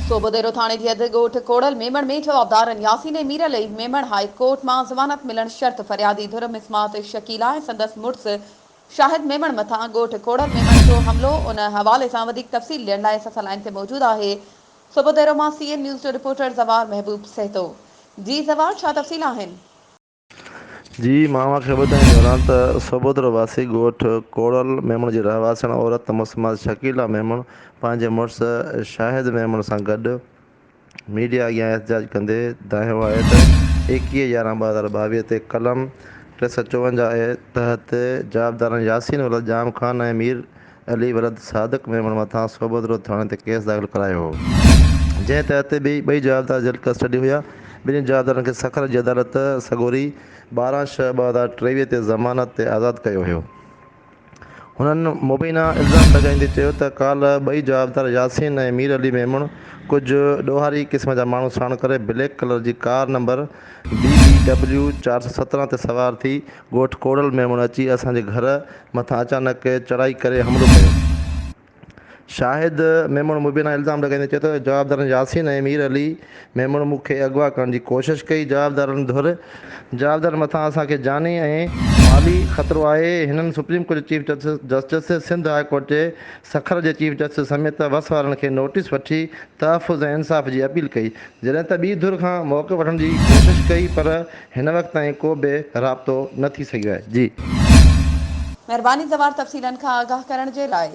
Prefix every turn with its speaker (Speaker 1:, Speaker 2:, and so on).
Speaker 1: सोबोदेरो थाणे जी अधु ॻोठ कोड़ल मेमण में जवाबदारनि यासीन मीर लई मेमण हाई कोर्ट मां ज़मानत मिलण शर्त फरियादी धुर मिसमात शकीला ऐं संदसि मुड़ुस शाहिद मेमण मथां ॻोठ कोड़ल मेमण जो हमिलो उन हवाले सां वधीक तफ़सील ॾियण लाइ असां लाइन ते मौजूदु आहे सोबोदेरो मां सीएन न्यूज़ जो रिपोर्टर ज़वार महबूब सहतो। जी ज़वार, छा तफ़सील आहिनि?
Speaker 2: जी मां खे ॿुधाइण दौरान त सोबोदरो वासी ॻोठ कोड़ल मेमण जी रहवासण औरत मुस्मात शकीला मेमण पंहिंजे मुड़ुस शाहिद मेमण सां गॾु मीडिया अॻियां एहतजाज कंदे दाहियो आहे त 21/11/2022 ते कलम 354 जे तहत जवाबदारनि यासीन वलद जाम ख़ान ऐं मीर अली वलद सादिक मेमण मथां सोबोदरो थाणे ते केस दाख़िल करायो हो, जंहिं तहत ॿई जवाबदार जेल कस्टडी हुआ। ॿिन्ही जवाबदारनि खे सखर जी अदालत सगोरी 12/6/2023 ते ज़मानत ते आज़ादु कयो हुयो। हुननि मुबीना इल्ज़ाम लॻाईंदे चयो त काल्ह ॿई जवाबदार यासीन ऐं मीर अली मेमण कुझु ॾोहारी क़िस्म जा माण्हू साण करे ब्लैक कलर जी कार नंबर BBW 417 ते सवार थी ॻोठ कोड़ल मेमण अची असांजे घर मथां अचानक चढ़ाई करे हमिलो कयो। शाहिद मेमण मुबीना इल्ज़ाम लॻाईंदे चयो त जवाबदारनि यासीन ऐं मीर अली मेमण मूंखे अगवा करण जी कोशिशि कई। जवाबदारनि मथां असांखे जानी ऐं माली ख़तरो आहे। हिननि सुप्रीम कोर्ट जे chief justice Sindh high court जे सखर जे चीफ जस्टिस समेत वस वारनि खे नोटिस वठी तहफ़ुज़ ऐं इंसाफ़ जी अपील कई, जॾहिं त ॿी धुर खां मौक़ो वठण जी कोशिशि कई, पर हिन वक़्त ताईं को बि राब्तो न थी सघियो आहे। जी
Speaker 1: महिरबानी ज़वार, तफ़सीलनि खां आगाह करण जे लाइ।